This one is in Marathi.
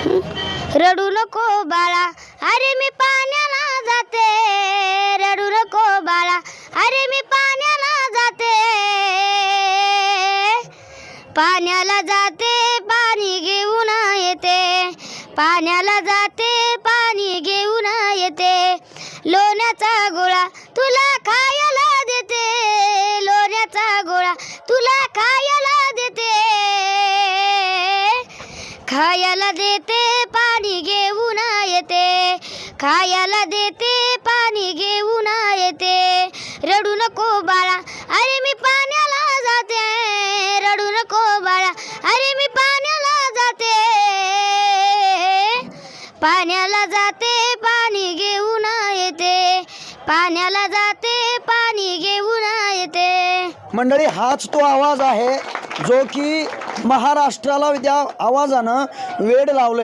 रडू नको बाळा, अरे मी पाण्याला जाते. रडू नको बाळा, अरे मी पाण्याला जाते. पाण्याला जाते, पाणी घेऊन येते. पाण्याला जाते, पाणी घेऊन येते. लोण्याचा गोळा तुला खायला देते. लोण्याचा गोळा तुला खायला देते. खायला देते, पाणी घेऊन येते. खायला देते, पाणी घेऊन येते. रडू नको बाळा, अरे मी पाण्याला जाते. रडू नको बाळा, अरे मी पाण्याला जाते. पाण्याला जाते, पाणी घेऊन येते. पाण्याला जाते, पाणी घेऊन येते. मंडळी, हाच तो आवाज आहे जो की महाराष्ट्राला त्या आवाजानं वेड लावलं.